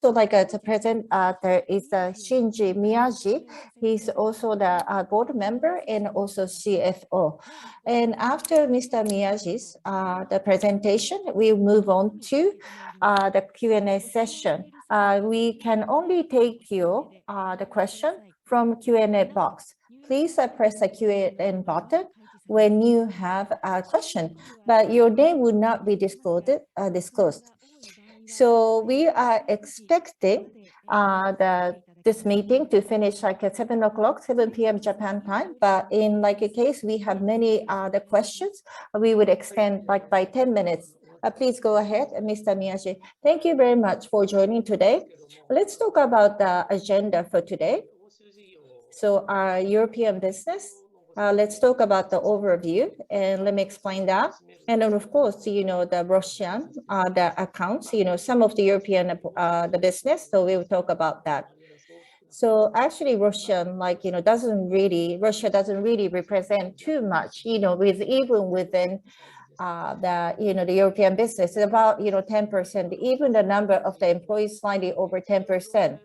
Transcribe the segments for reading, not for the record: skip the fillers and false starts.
So like to present, there is Shinji Miyaji. He's also the board member and also CFO. And after Mr. Miyaji's the presentation, we move on to the Q&A session. We can only take you the question from Q&A box. Please press the Q&A button when you have a question, but your name would not be disclosed. So we are expecting this meeting to finish like at 7 o'clock, 7 p.m. Japan time. But in like a case, we have many other questions, we would extend like by 10 minutes. Please go ahead, Mr. Miyaji. Thank you very much for joining today. Let's talk about the agenda for today. So our European business, let's talk about the overview and let me explain that. And then of course, the Russian, the accounts, some of the European, the business. So we will talk about that. So actually Russian, Russia doesn't really represent too much, even within the European business, it's about, 10%, even the number of the employees slightly over 10%.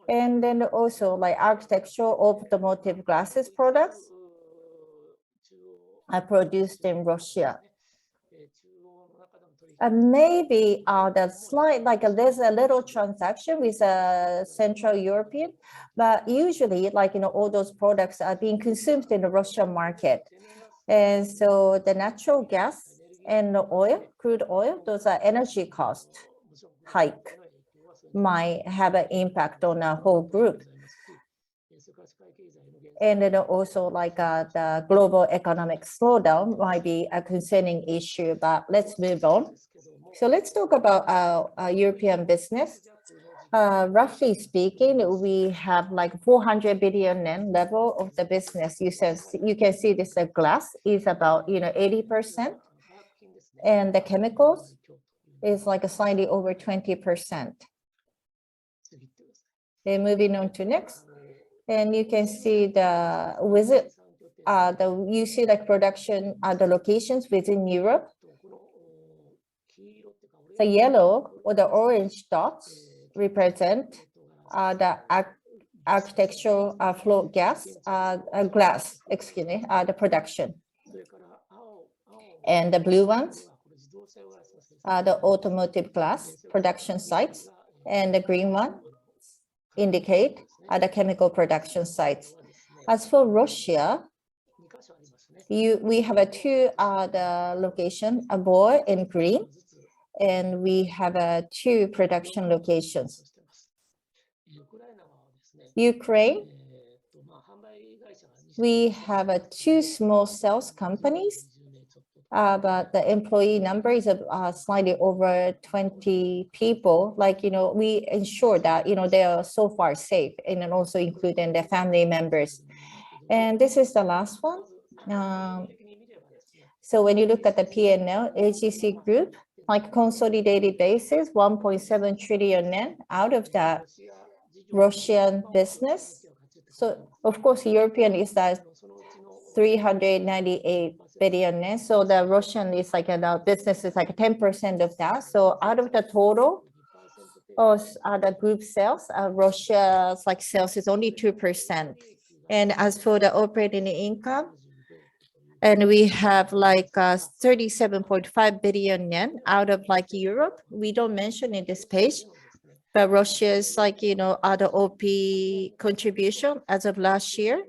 And then also like architectural automotive glasses products are produced in Russia. Maybe the slight, there's a little transaction with Central European, but usually all those products are being consumed in the Russian market. And so the natural gas and the oil, crude oil, those are energy cost hike might have an impact on our whole group. And then also the global economic slowdown might be a concerning issue, but let's move on. So let's talk about our European business. Roughly speaking, we have like 400 billion yen level of the business. You can see this glass is about 80%, and the chemicals is like a slightly over 20%. Okay, moving on to next. And you can see you see like production, the locations within Europe. The yellow or the orange dots represent the architectural float glass, excuse me, the production. And the blue ones are the automotive glass production sites, and the green one indicate the chemical production sites. As for Russia, we have two the location, Abor in green, and we have two production locations. Ukraine, we have two small sales companies, but the employee number is slightly over 20 people. We ensure that they are so far safe, and then also including their family members. And this is the last one. So when you look at the P&L, AGC Group, consolidated basis, 1.7 trillion yen out of that Russian business. So of course, European is that 398 billion yen. So the Russian is the business is 10% of that. So out of the total of the group sales, Russia's sales is only 2%. And as for the operating income, and we have 37.5 billion yen out of Europe. We don't mention in this page, but Russia's other OP contribution as of last year,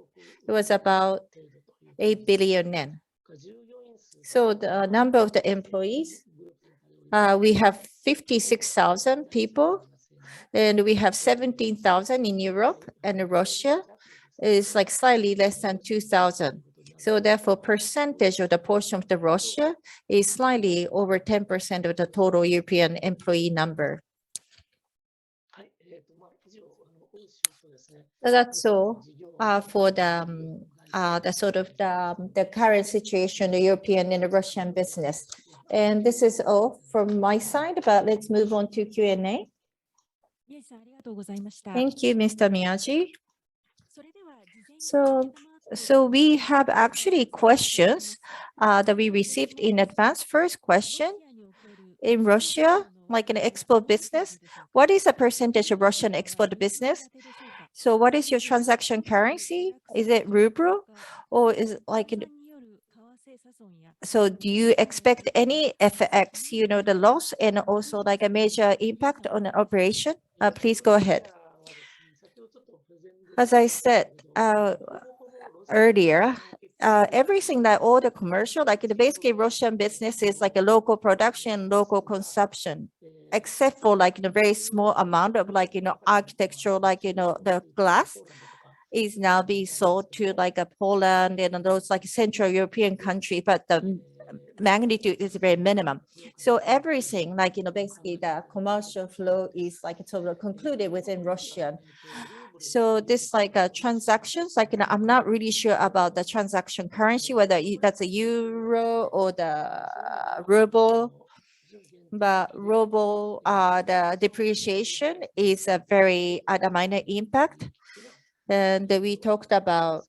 it was about 8 billion yen. So the number of the employees, we have 56,000 people, and we have 17,000 in Europe, and Russia is slightly less than 2,000. So therefore, percentage of the portion of the Russia is slightly over 10% of the total European employee number. So that's all for the sort of the current situation, the European and the Russian business. And this is all from my side, but let's move on to Q&A. Thank you, Mr. Miyaji. So we have actually questions that we received in advance. First question, in Russia, like an export business? What is the percentage of Russian export business? So what is your transaction currency? Is it ruble or is it like so do you expect any FX, the loss and also like a major impact on the operation? Please go ahead. As I said earlier, everything that all the commercial, like the basically Russian business is like a local production, local consumption, except for like the very small amount of like, architectural, like, the glass is now being sold to like a Poland and those like Central European country, but the magnitude is very minimum. So everything like, basically the commercial flow is like sort of concluded within Russia. So this like transactions, like, I'm not really sure about the transaction currency, whether that's a euro or the ruble. But ruble, the depreciation is a very a minor impact. And we talked about,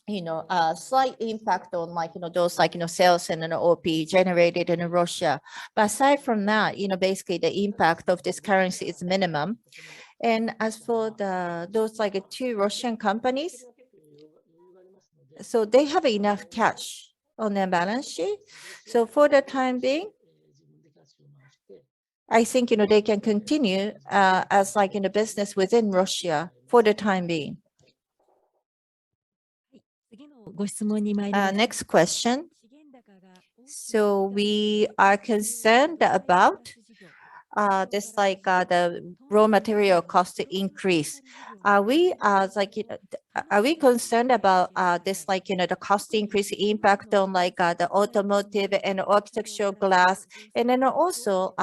a slight impact on like, those like, sales and an OP generated in Russia. But aside from that, basically the impact of this currency is minimum. And as for those like two Russian companies, so they have enough cash on their balance sheet. So for the time being, I think, they can continue as like in a business within Russia for the time being. Next question. So we are concerned about this like the raw material cost increase. Are we are we concerned about this like the cost increase impact on like the automotive and architectural glass, and then also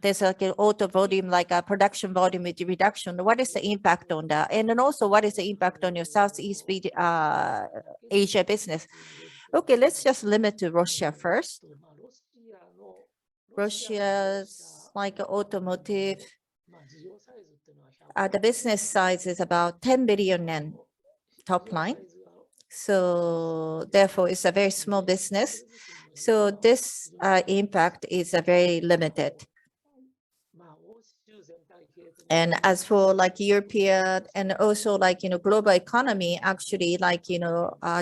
there's like an auto volume, like a production volume with reduction. What is the impact on that? And then also what is the impact on your Southeast Asia business? Okay, let's just limit to Russia first. Russia's like automotive, the business size is about 10 billion yen top line. So therefore, it's a very small business. So this impact is very limited. And as for like European and also like, global economy actually like,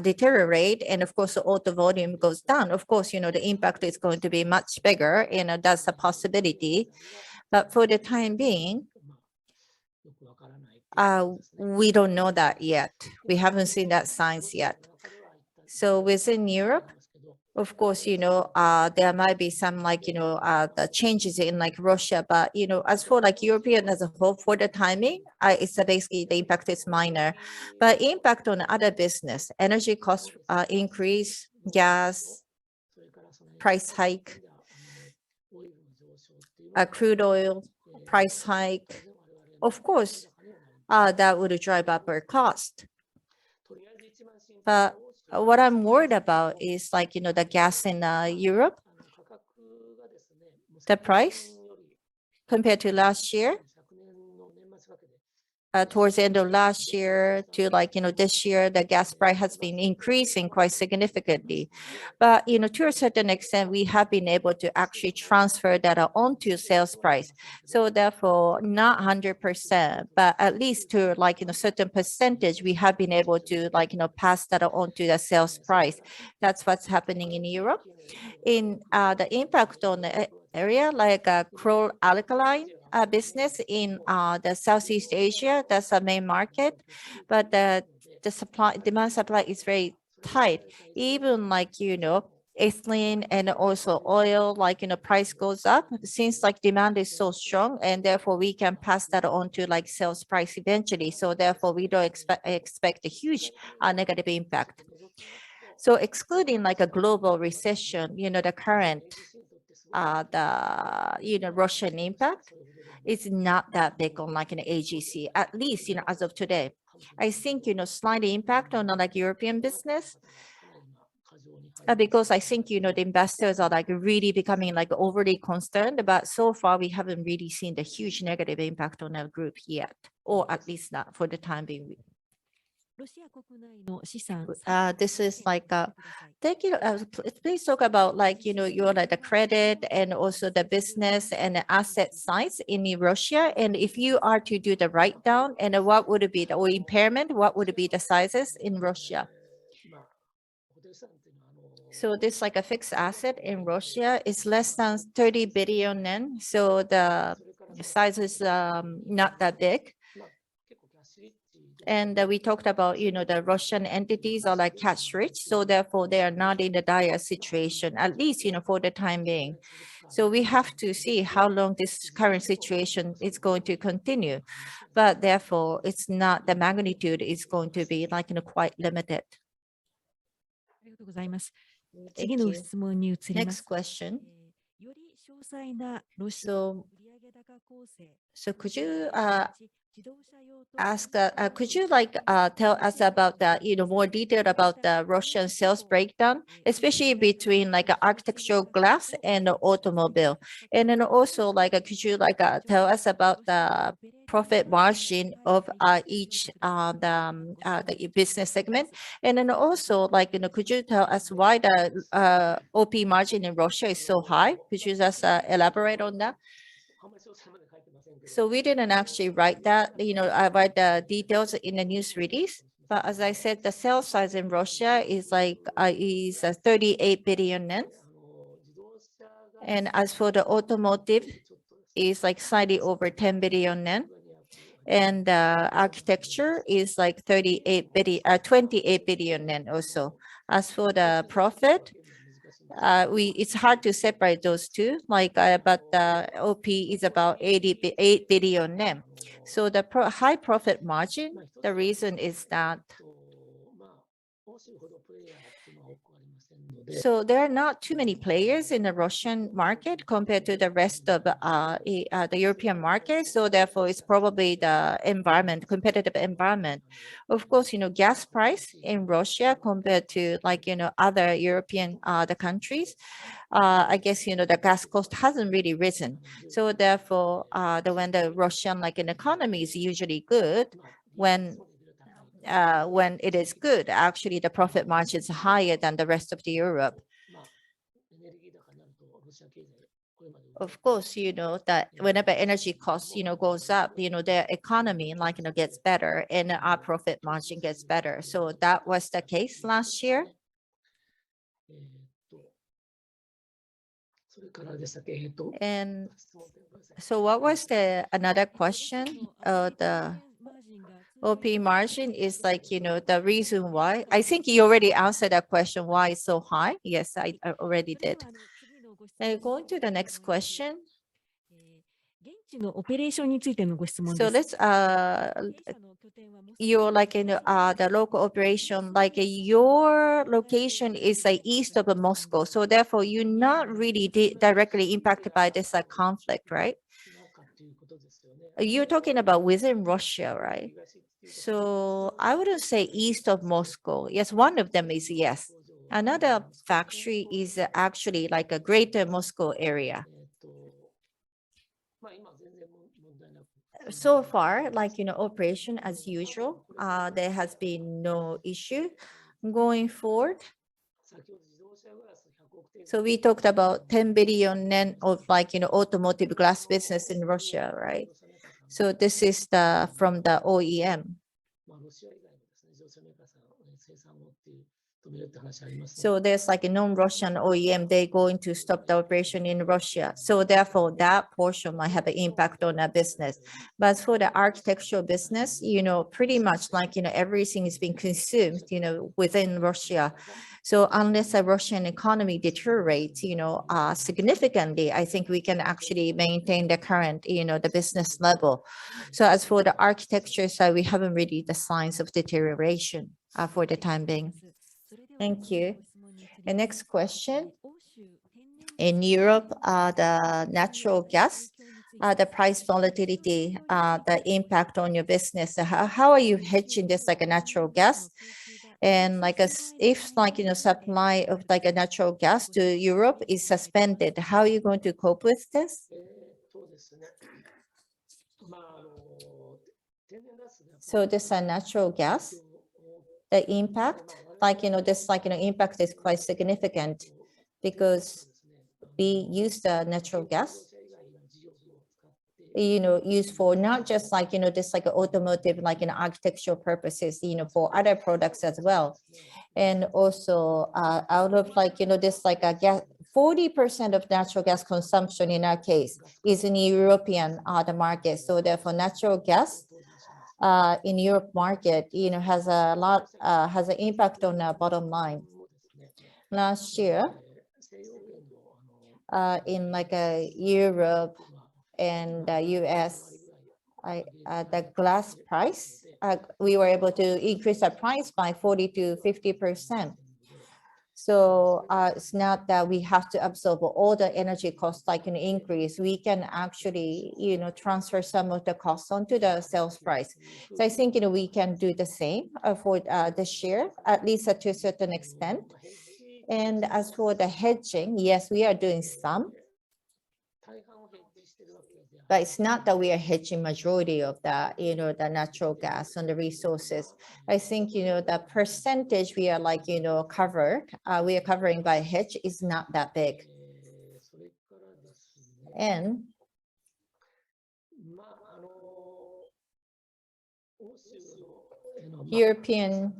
deteriorate. And of course, the auto volume goes down. Of course, the impact is going to be much bigger, that's a possibility. But for the time being, we don't know that yet. We haven't seen that signs yet. So within Europe, of course, there might be some like, the changes in like Russia, but, as for like European as a whole for the timing, it's basically the impact is minor. But impact on other business, energy cost increase, gas, price hike, crude oil price hike, of course, that would drive up our cost. But what I'm worried about is like, the gas in Europe, the price compared to last year, towards the end of last year to like, this year, the gas price has been increasing quite significantly. But, to a certain extent, we have been able to actually transfer that onto sales price. So therefore, not 100%, but at least to like, certain percentage, we have been able to like, pass that onto the sales price. That's what's happening in Europe. In the impact on the area like chlor-alkali business in the Southeast Asia, that's the main market, but the demand supply is very tight. Even like, ethylene and also oil, like, price goes up since like demand is so strong, and therefore we can pass that on to like sales price eventually. So therefore we don't expect a huge negative impact. So excluding like a global recession, the current Russian impact is not that big on like an AGC, at least, as of today. I think, slight impact on like European business, because I think, the investors are like really becoming like overly concerned, but so far we haven't really seen the huge negative impact on our group yet, or at least not for the time being. This is like please talk about like your like the credit and also the business and the asset size in Russia, and if you are to do the write down, and what would it be the or impairment, what would be the sizes in Russia? So this like a fixed asset in Russia is less than 30 billion yen. So the size is not that big. And we talked about, the Russian entities are like cash rich. So therefore, they are not in a dire situation, at least, for the time being. So we have to see how long this current situation is going to continue. But therefore, it's not, the magnitude is going to be like, quite limited. Thank you. Next question. So could you could you like tell us about the more detailed about the Russian sales breakdown, especially between like architectural glass and the automobile, and then also like could you like tell us about the profit margin of each the business segment, and then also like could you tell us why the OP margin in Russia is so high? Could you just elaborate on that? So we didn't actually write that, I write the details in the news release. But as I said, the sales size in Russia is like 38 billion yen. And as for the automotive, is like slightly over 10 billion yen. And architecture is like 28 billion yen also. As for the profit, it's hard to separate those two, like, but the OP is about 8 billion yen. So the high profit margin, the reason is that so there are not too many players in the Russian market compared to the rest of the European market. So therefore, it's probably the environment, competitive environment. Of course, gas price in Russia compared to like, other European the countries, I guess, the gas cost hasn't really risen. So therefore, when the Russian like an economy is usually good, when it is good, actually the profit margin is higher than the rest of the Europe. Of course, that whenever energy costs, goes up, their economy like, gets better and our profit margin gets better. So that was the case last year. And so what was the another question? The OP margin is like, the reason why. I think you already answered that question, why it's so high. Yes, I already did. Going to the next question. So let's you're like in the local operation, like your location is like east of Moscow. So therefore, you're not really directly impacted by this conflict, right? You're talking about within Russia, right? So I wouldn't say east of Moscow. Yes, one of them is yes. Another factory is actually like a greater Moscow area. So far, like, operation as usual, there has been no issue going forward. So we talked about 10 billion yen of like, automotive glass business in Russia, right? So this is from the OEM. So there's like a non-Russian OEM, they're going to stop the operation in Russia. So therefore, that portion might have an impact on our business. But for the architectural business, pretty much like, everything is being consumed, within Russia. So unless the Russian economy deteriorates, significantly, I think we can actually maintain the current, the business level. So as for the architecture side, we haven't really the signs of deterioration for the time being. Thank you. The next question. In Europe, the natural gas, the price volatility, the impact on your business. How are you hedging this like a natural gas? And like if like, supply of like a natural gas to Europe is suspended, how are you going to cope with this? So this is natural gas. the impact, this impact is quite significant because we use the natural gas, used for not just this automotive, architectural purposes, for other products as well. And also out of this a gas, 40% of natural gas consumption in our case is in European the market. So therefore natural gas in Europe market, has has an impact on our bottom line. Last year, in Europe and the US, the glass price, we were able to increase the price by 40 to 50%. So it's not that we have to absorb all the energy costs an increase. We can actually, transfer some of the costs onto the sales price. So I think, we can do the same for this year, at least to a certain extent. And as for the hedging, yes, we are doing some. But it's not that we are hedging majority of the, the natural gas and the resources. I think, the percentage we are covered, we are covering by hedge is not that big. And European,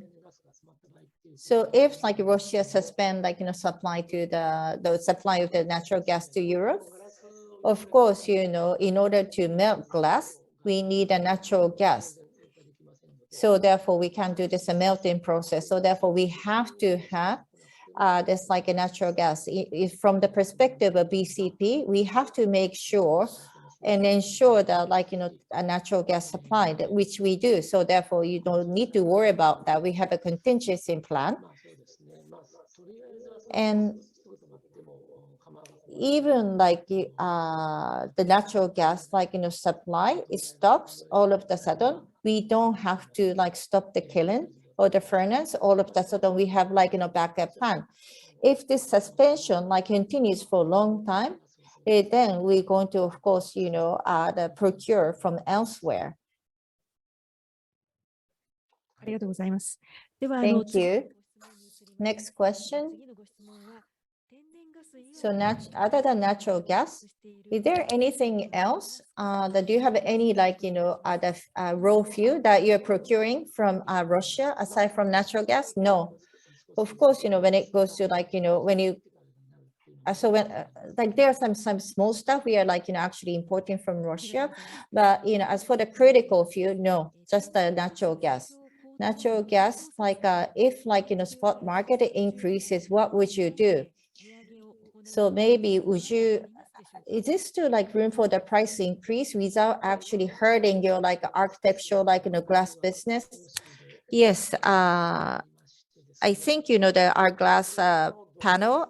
so if Russia suspend supply to the supply of the natural gas to Europe, of course, in order to melt glass, we need a natural gas. So therefore, we can do this a melting process. So therefore, we have to have this a natural gas. If from the perspective of BCP, we have to make sure and ensure that a natural gas supply, which we do. So therefore, you don't need to worry about that. We have a contingency plan. And even the natural gas supply, it stops all of the sudden, we don't have to stop the kiln or the furnace. All of the sudden we have backup plan. If this suspension continues for a long time, then we're going to, of course, procure from elsewhere. Thank you. Next question. So other than natural gas, is there anything else that do you have any other raw fuel that you're procuring from Russia aside from natural gas? No. Of course, when it goes to when you so when there are some small stuff we are actually importing from Russia, but as for the critical fuel, no, just the natural gas. Natural gas, if spot market increases, what would you do? So maybe is this still room for the price increase without actually hurting your architectural glass business? Yes, I think our glass panel,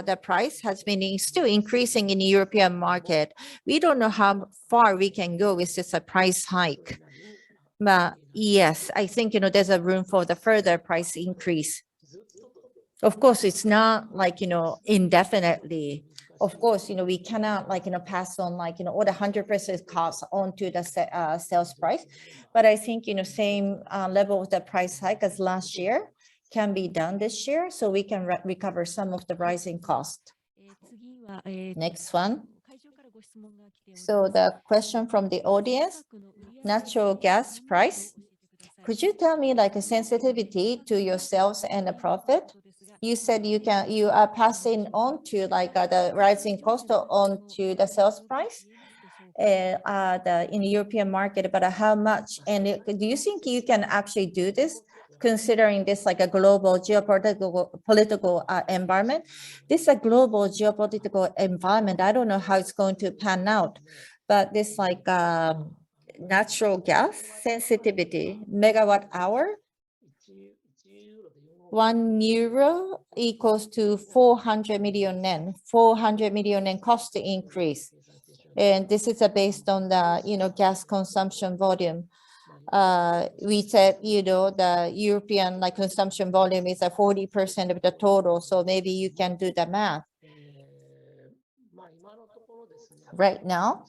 the price has been still increasing in the European market. We don't know how far we can go with this price hike. But yes, I think there's a room for the further price increase. Of course, it's not indefinitely. Of course, we cannot pass on all the 100% costs onto the sales price. But I think same level of the price hike as last year can be done this year, so we can recover some of the rising cost. Next one. So the question from the audience, natural gas price. Could you tell me a sensitivity to your sales and the profit? You said you are passing on to the rising cost on to the sales price in the European market, but how much? And do you think you can actually do this, considering this a global geopolitical environment? This is a global geopolitical environment. I don't know how it's going to pan out, but this natural gas sensitivity, megawatt hour, €1 equals to 400 million yen, 400 million yen cost increase. And this is based on the, gas consumption volume. We said, the European consumption volume is 40% of the total. So maybe you can do the math. Right now,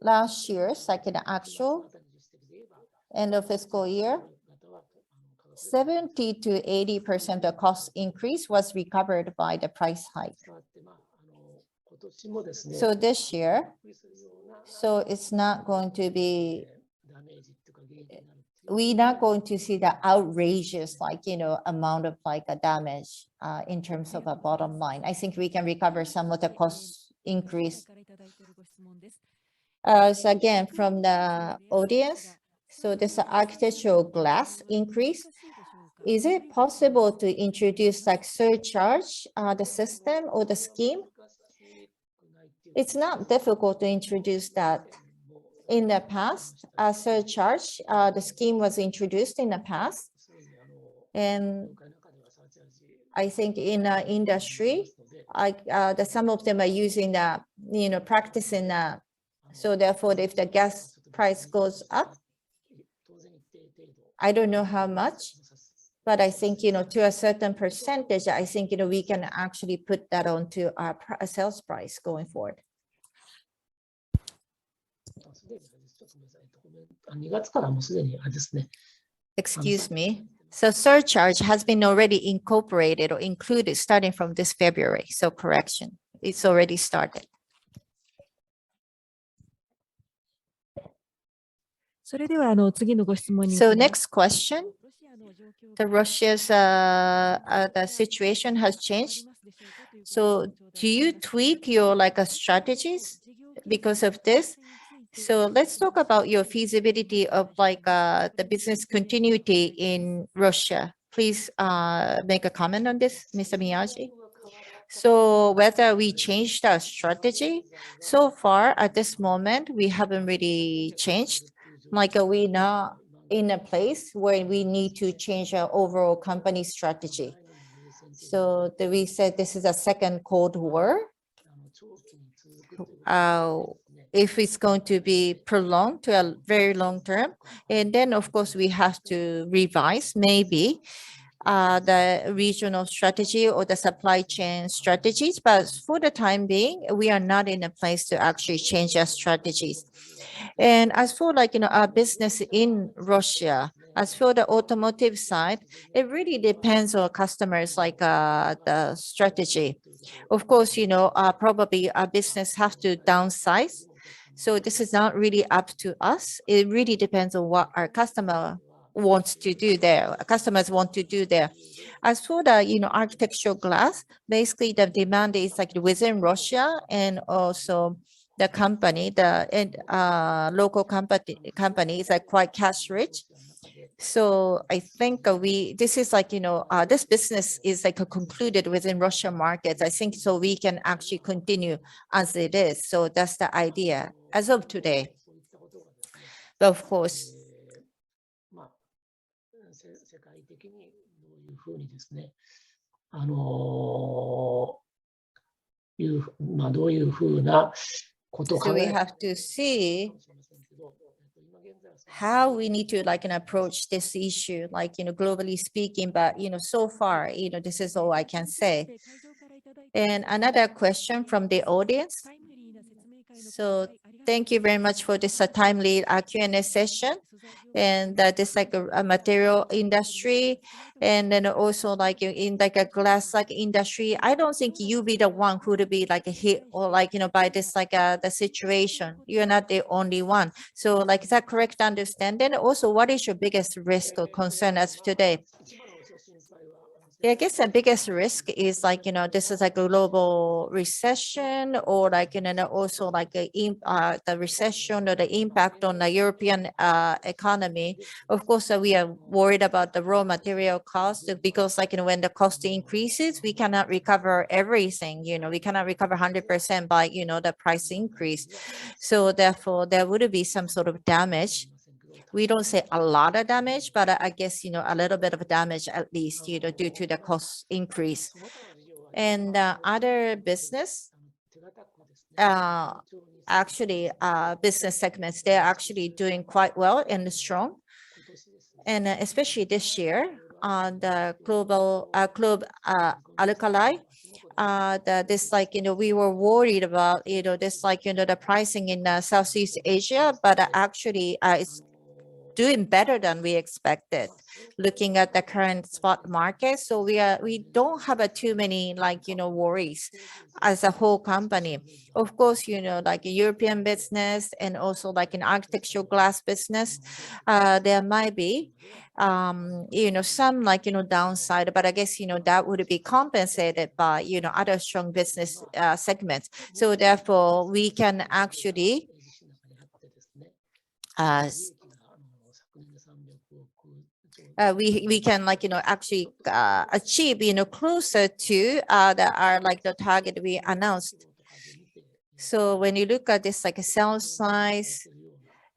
last year's actual end of fiscal year, 70 to 80% of cost increase was recovered by the price hike. So this year, so it's not going to be, we're not going to see the outrageous, amount of a damage in terms of a bottom line. I think we can recover some of the cost increase. So again, from the audience, so this architectural glass increase, is it possible to introduce surcharge, the system or the scheme? It's not difficult to introduce that. In the past, a surcharge, the scheme was introduced in the past. And I think in the industry, some of them are using that, practicing that. So therefore, if the gas price goes up, I don't know how much, but I think, to a certain percentage, I think, we can actually put that onto our sales price going forward. Excuse me. So surcharge has been already incorporated or included starting from this February. So correction, it's already started. So next question. The Russia's the situation has changed. So do you tweak your strategies because of this? So let's talk about your feasibility of the business continuity in Russia. Please make a comment on this, Mr. Miyaji. So whether we changed our strategy, so far at this moment, we haven't really changed. We're not in a place where we need to change our overall company strategy. So we said this is a second Cold War. If it's going to be prolonged to a very long term, and then of course we have to revise maybe the regional strategy or the supply chain strategies. But for the time being, we are not in a place to actually change our strategies. And as for our business in Russia, as for the automotive side, it really depends on customers the strategy. Of course, probably our business have to downsize. So this is not really up to us. It really depends on what our customer wants to do there. Customers want to do there. As for the architectural glass, basically the demand is within Russia, and also the company, the local company is quite cash rich. So I think this is this business is concluded within Russian markets. I think so we can actually continue as it is. So that's the idea as of today. But of course, so we have to see how we need to approach this issue, globally speaking. But so far, this is all I can say. And another question from the audience. So thank you very much for this timely Q&A session. And this a material industry, and then also in a glass industry. I don't think you be the one who to be hit or by this the situation. You're not the only one. So is that correct understanding? Also, what is your biggest risk or concern as of today? Yeah, I guess the biggest risk is this is a global recession, or also the recession or the impact on the European economy. Of course, we are worried about the raw material cost, because when the cost increases, we cannot recover everything. We cannot recover 100% by the price increase. So therefore, there would be some sort of damage. We don't say a lot of damage, but I guess, a little bit of damage at least, due to the cost increase. And other business, actually, business segments, they're actually doing quite well and strong. And especially this year, the global alkali, we were worried about, this the pricing in Southeast Asia, but actually it's doing better than we expected, looking at the current spot market. So we don't have too many worries as a whole company. Of course, like a European business and also like an architectural glass business, there might be some downside, but I guess that would be compensated by other strong business segments. So therefore we can actually we can actually achieve closer to the target we announced. So when you look at this like a sales size,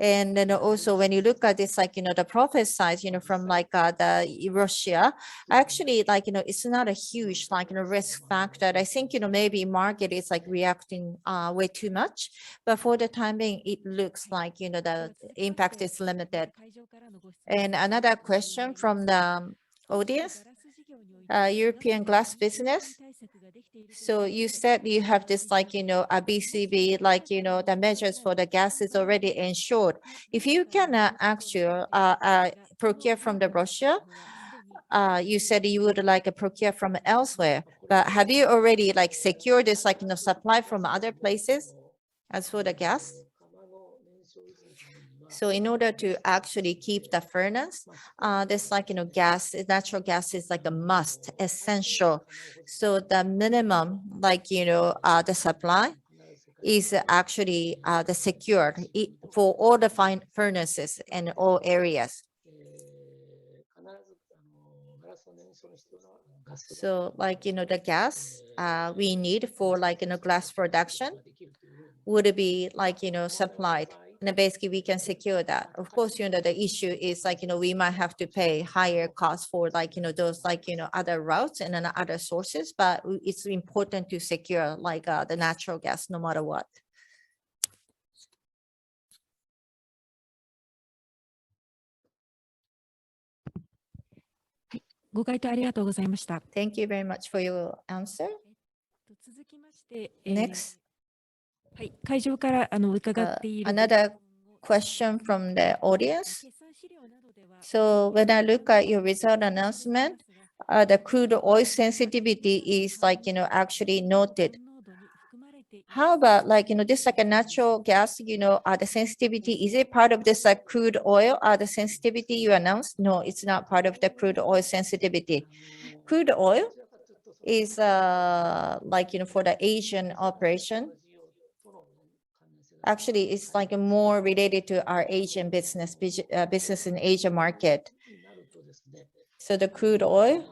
and then also when you look at this the profit size from the Russia, actually it's not a huge risk factor. I think maybe market is reacting way too much, but for the time being it looks like the impact is limited. And another question from the audience, European glass business. So you said you have this a BCB, the measures for the gas is already ensured. If you can actually procure from the Russia, you said you would procure from elsewhere, but have you already secured this supply from other places as for the gas? So in order to actually keep the furnace, this gas, natural gas is like a must, essential. So the minimum the supply is actually the secured for all the fine furnaces in all areas. So the gas we need for glass production would be supplied. And basically we can secure that. Of course, the issue is we might have to pay higher costs for those other routes and then other sources, but it's important to secure the natural gas no matter what. Thank you very much for your answer. Next, another question from the audience. So when I look at your result announcement, the crude oil sensitivity is actually noted. How about this a natural gas, the sensitivity, is it part of this crude oil, the sensitivity you announced? No, it's not part of the crude oil sensitivity. Crude oil is for the Asian operation. Actually, it's more related to our Asian business in Asia market. So the crude oil,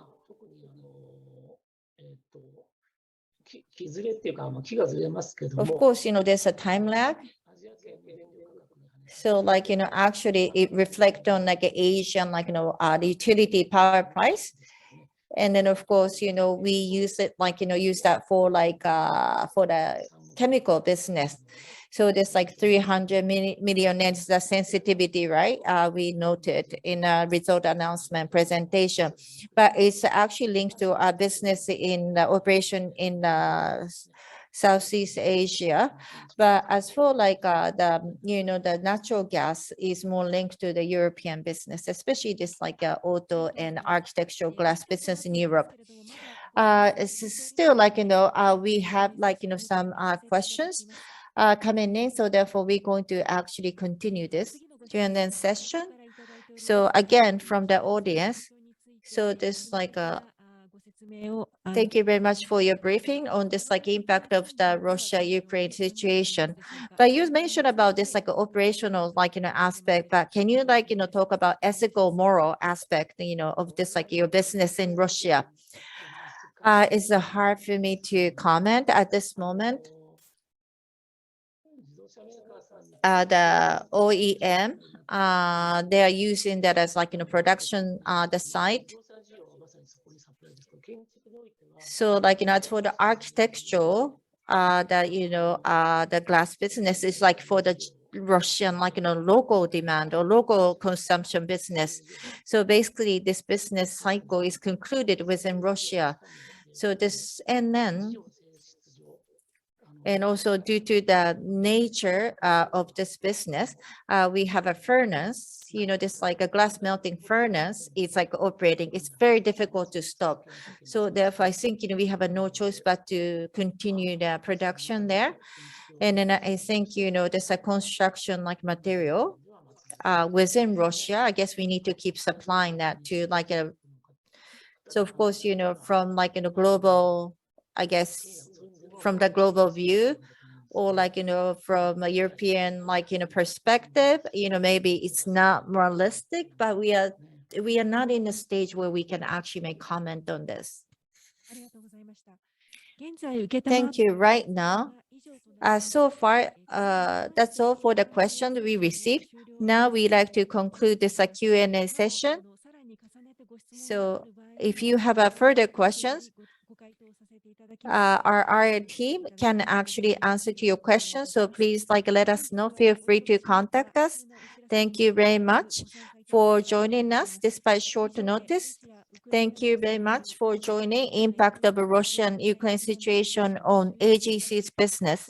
of course, there's a time lag. So actually it reflects on Asian, the utility power price. And then of course, we use it use that for the chemical business. So there's 300 million is the sensitivity, right? We noted in a result announcement presentation, but it's actually linked to our business in the operation in Southeast Asia. But as for the natural gas is more linked to the European business, especially this auto and architectural glass business in Europe. It's still we have some questions coming in, so therefore we're going to actually continue this during the session. So again, from the audience, so this thank you very much for your briefing on this impact of the Russia-Ukraine situation. But you mentioned about this operational aspect, but can you talk about ethical moral aspect of this your business in Russia? It's hard for me to comment at this moment. The OEM, they are using that as production the site. So as for the architectural, the glass business is for the Russian local demand or local consumption business. So basically this business cycle is concluded within Russia. So this, and then And also due to the nature of this business, we have a furnace, this like a glass melting furnace. It's like operating. It's very difficult to stop. So therefore, I think, we have no choice but to continue the production there. And then I think, there's a construction like material within Russia. I guess we need to keep supplying that to like a, so of course, from like, global, I guess, from the global view, or like, from a European, like, perspective, maybe it's not realistic, but we are not in a stage where we can actually make comment on this. Thank you. Right now, so far, that's all for the questions we received. Now we like to conclude this Q&A session. So if you have further questions, our team can actually answer to your questions. So please let us know. Feel free to contact us. Thank you very much for joining us despite short notice. Thank you very much for joining Impact of Russian-Ukraine situation on AGC's business.